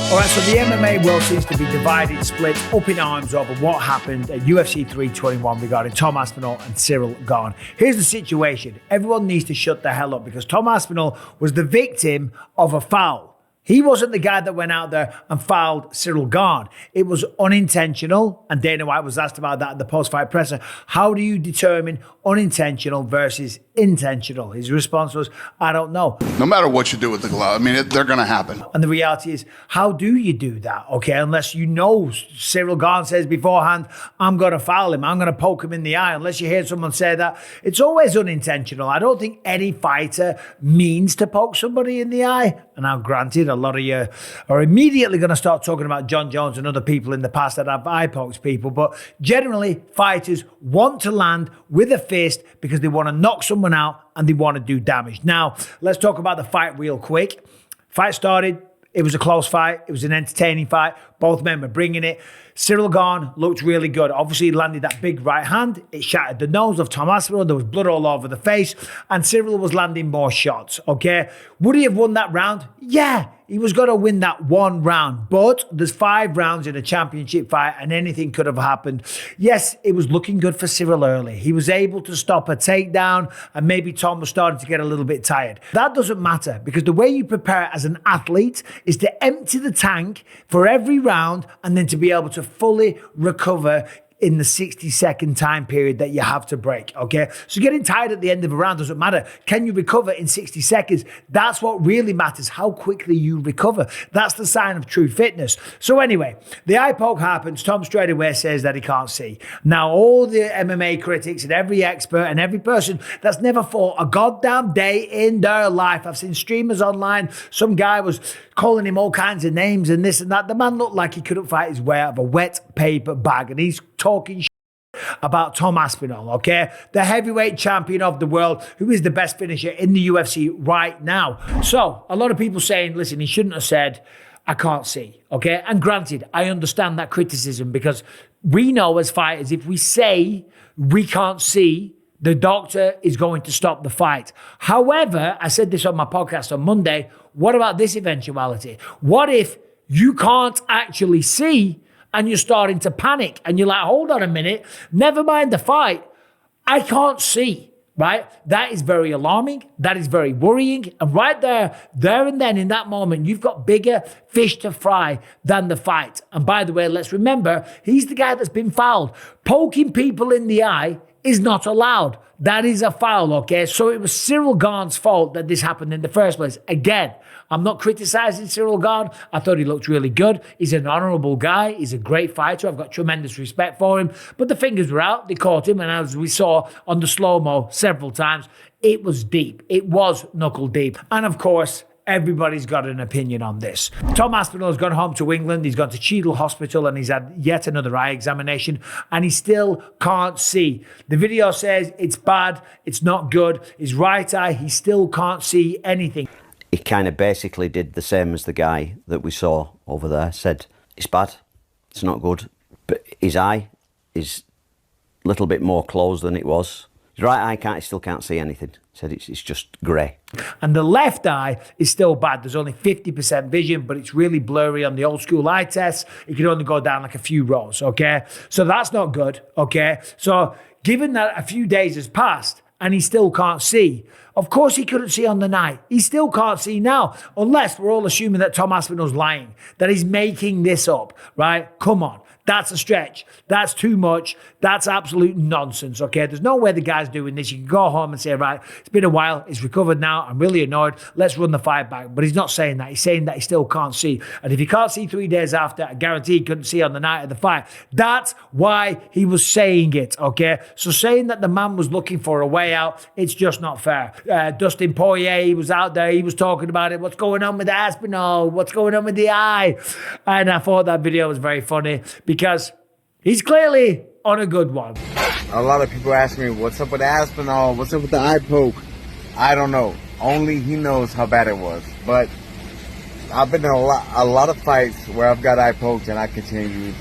All right, so the MMA world seems to be divided, split, up in arms over what happened at UFC 321 regarding Tom Aspinall and Ciryl Gane. Here's the situation. Everyone needs to shut the hell up because Tom Aspinall was the victim of a foul. He wasn't the guy that went out there and fouled Ciryl Gane. It was unintentional, and Dana White was asked about that at the post-fight presser. How do you determine unintentional versus intentional? His response was, I don't know. No matter what you do with the glove, I mean, they're going to happen. And the reality is, how do you do that? Okay, unless you know Ciryl Gane says beforehand, I'm going to foul him, I'm going to poke him in the eye. Unless you hear someone say that, it's always unintentional. I don't think any fighter means to poke somebody in the eye. And now, granted, a lot of you are immediately going to start talking about John Jones and other people in the past that have eye poked people. But generally, fighters want to land with a fist because they want to knock someone out and they want to do damage. Now, let's talk about the fight real quick. Fight started. It was a close fight. It was an entertaining fight. Both men were bringing it. Ciryl Gane looked really good. Obviously, he landed that big right hand. It shattered the nose of Tom Aspinall. There was blood all over the face. And Ciryl was landing more shots, okay? Would he have won that round? Yeah, he was going to win that one round. But there's 5 rounds in a championship fight and anything could have happened. Yes, it was looking good for Ciryl early. He was able to stop a takedown and maybe Tom was starting to get a little bit tired. That doesn't matter because the way you prepare as an athlete is to empty the tank for every round and then to be able to fully recover in the 60-second time period that you have to break, okay? So getting tired at the end of a round doesn't matter. Can you recover in 60 seconds? That's what really matters, how quickly you recover. That's the sign of true fitness. So anyway, the eye poke happens. Tom straight away says that he can't see. Now, all the MMA critics and every expert and every person that's never fought a goddamn day in their life. I've seen streamers online. Some guy was calling him all kinds of names and this and that. The man looked like he couldn't fight his way out of a wet paper bag, and he's talking about Tom Aspinall, okay? The heavyweight champion of the world, who is the best finisher in the UFC right now. So, a lot of people saying, listen, he shouldn't have said, I can't see, okay? And granted, I understand that criticism because we know as fighters, if we say we can't see, the doctor is going to stop the fight. However, I said this on my podcast on Monday, what about this eventuality? What if you can't actually see and you're starting to panic and you're like, hold on a minute, never mind the fight, I can't see, right? That is very alarming. That is very worrying. And right there and then in that moment, you've got bigger fish to fry than the fight. And by the way, let's remember, he's the guy that's been fouled. Poking people in the eye is not allowed. That is a foul, okay? So it was Ciryl Gane's fault that this happened in the first place. Again, I'm not criticizing Ciryl Gane. I thought he looked really good. He's an honorable guy. He's a great fighter. I've got tremendous respect for him. But the fingers were out. They caught him. And as we saw on the slow-mo several times, it was deep. It was knuckle deep. And of course, everybody's got an opinion on this. Tom Aspinall has gone home to England. He's gone to Cheadle Hospital and he's had yet another eye examination and he still can't see. The video says it's bad, it's not good. His right eye, he still can't see anything. He kind of basically did the same as the guy that we saw over there. Said, it's bad, it's not good. But his eye is a little bit more closed than it was. His right eye still can't see anything. Said it's just grey. And the left eye is still bad. There's only 50% vision, but it's really blurry on the old school eye tests. It can only go down like a few rows, okay? So that's not good, okay? So given that a few days has passed and he still can't see, of course he couldn't see on the night. He still can't see now, unless we're all assuming that Tom Aspinall's lying, that he's making this up, right? Come on. That's a stretch. That's too much. That's absolute nonsense, okay? There's no way the guy's doing this. You can go home and say, right, it's been a while. He's recovered now. I'm really annoyed. Let's run the fight back. But he's not saying that. He's saying that he still can't see. And if he can't see 3 days after, I guarantee he couldn't see on the night of the fight. That's why he was saying it, okay? So saying that the man was looking for a way out, it's just not fair. Dustin Poirier, he was out there. He was talking about it. What's going on with Aspinall? What's going on with the eye? And I thought that video was very funny because he's clearly on a good one. A lot of people ask me, what's up with Aspinall? What's up with the eye poke? I don't know. Only he knows how bad it was. But I've been in a lot of fights where I've got eye poked and I continued.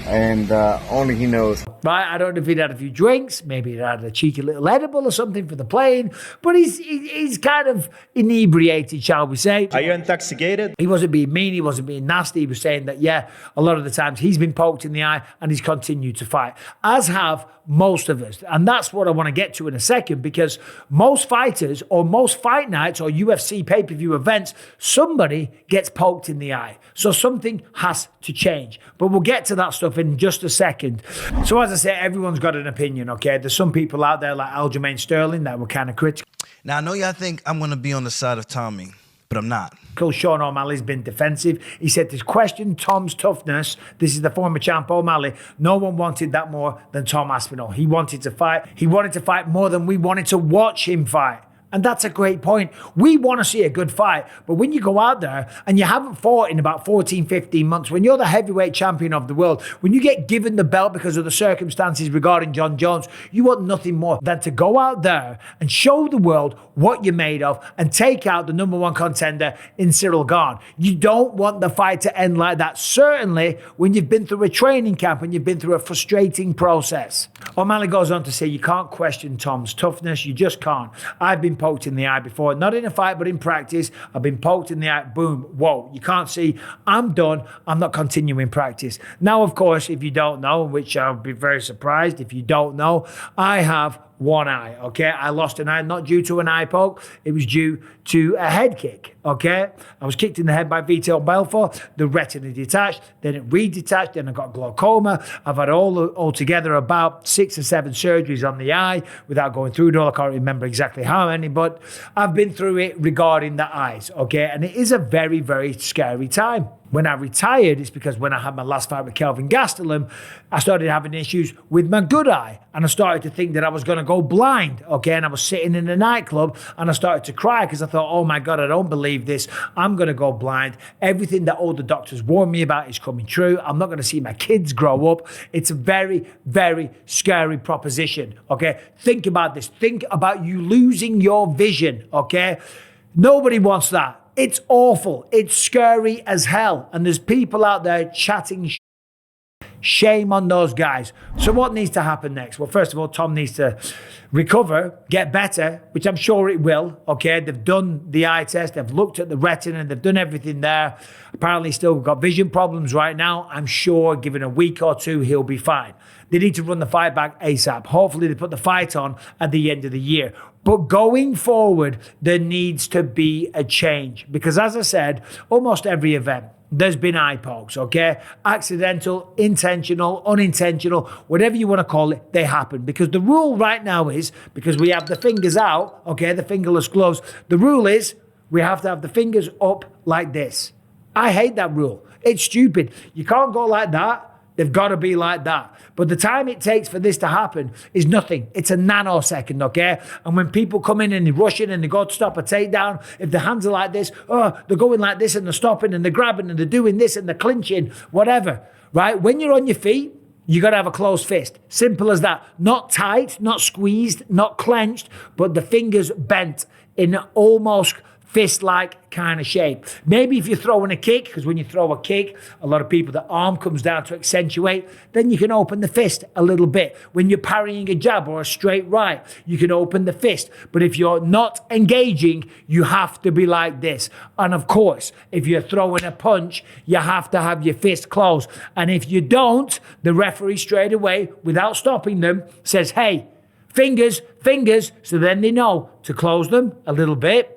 And only he knows. right? I don't know if he'd had a few drinks, maybe he'd had a cheeky little edible or something for the plane, but he's kind of inebriated, shall we say. Are you intoxicated? He wasn't being mean, he wasn't being nasty. He was saying that, yeah, a lot of the times he's been poked in the eye and he's continued to fight, as have most of us. And that's what I want to get to in a second, because most fighters or most fight nights or UFC pay-per-view events, somebody gets poked in the eye. So something has to change. But we'll get to that stuff in just a second. So as I say, everyone's got an opinion, okay? There's some people out there like Aljamain Sterling that were kind of critical. Now, I know y'all think I'm going to be on the side of Tommy, but I'm not. Sean O'Malley's been defensive. He said to question Tom's toughness, this is the former champ O'Malley, no one wanted that more than Tom Aspinall. He wanted to fight. He wanted to fight more than we wanted to watch him fight. And that's a great point. We want to see a good fight, but when you go out there and you haven't fought in about 14, 15 months, when you're the heavyweight champion of the world, when you get given the belt because of the circumstances regarding John Jones, you want nothing more than to go out there and show the world what you're made of and take out the number one contender in Cyril Gane. You don't want the fight to end like that, certainly when you've been through a training camp and you've been through a frustrating process. O'Malley goes on to say, you can't question Tom's toughness, you just can't. I've been poked in the eye before, not in a fight, but in practice. I've been poked in the eye, boom, whoa, you can't see, I'm done, I'm not continuing practice. Now, of course, if you don't know, which I'll be very surprised if you don't know, I have one eye, okay? I lost an eye, not due to an eye poke, it was due to a head kick, okay? I was kicked in the head by Vitor Belfort, the retina detached, then it redetached, then I got glaucoma. I've had altogether about 6 or 7 surgeries on the eye without going through it all. I can't remember exactly how many, but I've been through it regarding the eyes, okay? And it is a very, very scary time. When I retired, it's because when I had my last fight with Kelvin Gastelum, I started having issues with my good eye. And I started to think that I was going to go blind, okay? And I was sitting in a nightclub and I started to cry because I thought, oh my God, I don't believe this. I'm going to go blind. Everything that all the doctors warned me about is coming true. I'm not going to see my kids grow up. It's a very, very scary proposition, okay? Think about this. Think about you losing your vision, okay? Nobody wants that. It's awful. It's scary as hell. And there's people out there chatting shame on those guys. So what needs to happen next? Well, first of all, Tom needs to recover, get better, which I'm sure it will. Okay, they've done the eye test. They've looked at the retina. They've done everything there. Apparently still got vision problems right now. I'm sure given a week or two, he'll be fine. They need to run the fight back ASAP. Hopefully they put the fight on at the end of the year. But going forward, there needs to be a change. Because as I said, almost every event, there's been eye pokes, okay? Accidental, intentional, unintentional, whatever you want to call it, they happen. Because the rule right now is, because we have the fingers out, okay, the fingerless gloves, the rule is we have to have the fingers up like this. I hate that rule. It's stupid. You can't go like that. They've got to be like that. But the time it takes for this to happen is nothing. It's a nanosecond, okay? And when people come in and they rush in and they go to stop a takedown, if their hands are like this, they're going like this and they're stopping and they're grabbing and they're doing this and they're clinching, whatever, right? When you're on your feet, you got to have a closed fist. Simple as that. Not tight, not squeezed, not clenched, but the fingers bent in almost fist-like kind of shape. Maybe if you're throwing a kick, because when you throw a kick, a lot of people, the arm comes down to accentuate, then you can open the fist a little bit. When you're parrying a jab or a straight right, you can open the fist. But if you're not engaging, you have to be like this. And of course, if you're throwing a punch, you have to have your fist closed. And if you don't, the referee straight away, without stopping them, says, hey, fingers, fingers. So then they know to close them a little bit.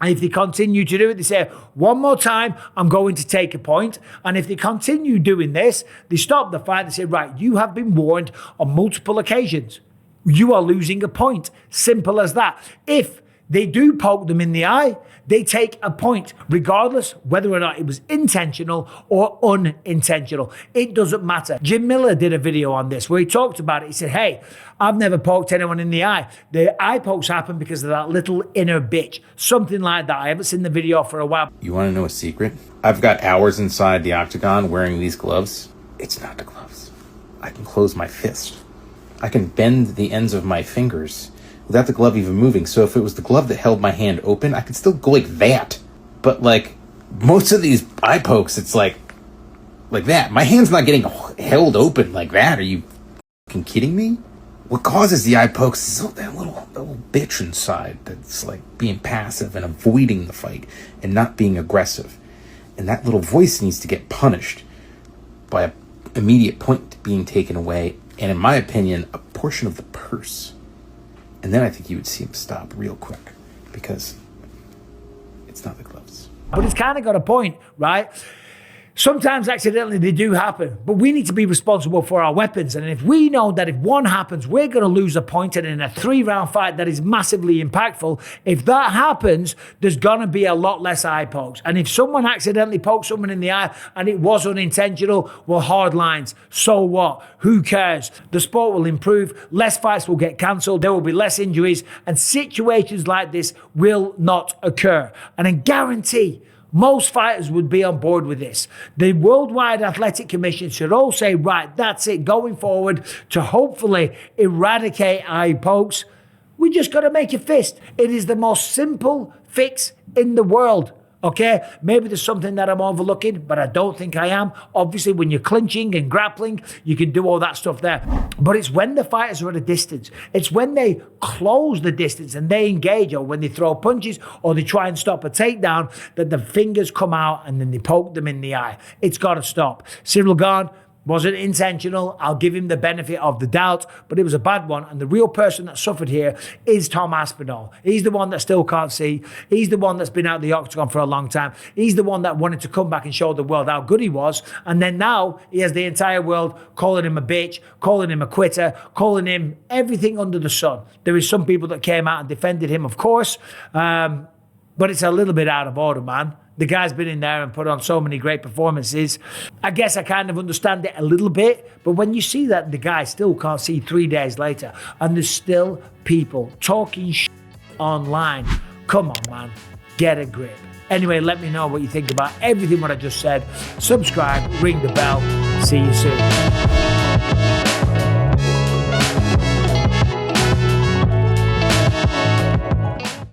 And if they continue to do it, they say, one more time, I'm going to take a point. And if they continue doing this, they stop the fight. They say, right, you have been warned on multiple occasions. You are losing a point. Simple as that. If they do poke them in the eye, they take a point, regardless whether or not it was intentional or unintentional. It doesn't matter. Jim Miller did a video on this where he talked about it. He said, hey, I've never poked anyone in the eye. The eye pokes happen because of that little inner bitch. Something like that. I haven't seen the video for a while. You want to know a secret? I've got hours inside the octagon wearing these gloves. It's not the gloves. I can close my fist. I can bend the ends of my fingers without the glove even moving. So if it was the glove that held my hand open, I could still go like that. But like most of these eye pokes, it's like that. My hand's not getting held open like that. Are you fucking kidding me? What causes the eye pokes is that little bitch inside that's like being passive and avoiding the fight and not being aggressive. And that little voice needs to get punished by an immediate point being taken away, and in my opinion, a portion of the purse. And then I think you would see him stop real quick, because it's not the gloves. But it's kind of got a point, right? Sometimes accidentally they do happen, but we need to be responsible for our weapons. And if we know that if one happens, we're going to lose a point, and in a 3-round fight that is massively impactful, if that happens, there's going to be a lot less eye pokes. And if someone accidentally pokes someone in the eye and it was unintentional, well, hard lines. So what? Who cares? The sport will improve. Less fights will get cancelled. There will be less injuries, and situations like this will not occur. And I guarantee most fighters would be on board with this. The Worldwide Athletic Commission should all say, right, that's it, going forward to hopefully eradicate eye pokes. We just got to make a fist. It is the most simple fix in the world. Okay, maybe there's something that I'm overlooking, but I don't think I am. Obviously, when you're clinching and grappling, you can do all that stuff there. But it's when the fighters are at a distance. It's when they close the distance and they engage, or when they throw punches or they try and stop a takedown, that the fingers come out and then they poke them in the eye. It's got to stop. Cyril Gane wasn't intentional. I'll give him the benefit of the doubt, but it was a bad one. And the real person that suffered here is Tom Aspinall. He's the one that still can't see. He's the one that's been out of the octagon for a long time. He's the one that wanted to come back and show the world how good he was. And then now he has the entire world calling him a bitch, calling him a quitter, calling him everything under the sun. There is some people that came out and defended him, of course, but it's a little bit out of order, man. The guy's been in there and put on so many great performances. I guess I kind of understand it a little bit, but when you see that the guy still can't see 3 days later, and there's still people talking online, come on, man, get a grip. Anyway, let me know what you think about everything what I just said. Subscribe, ring the bell. See you soon.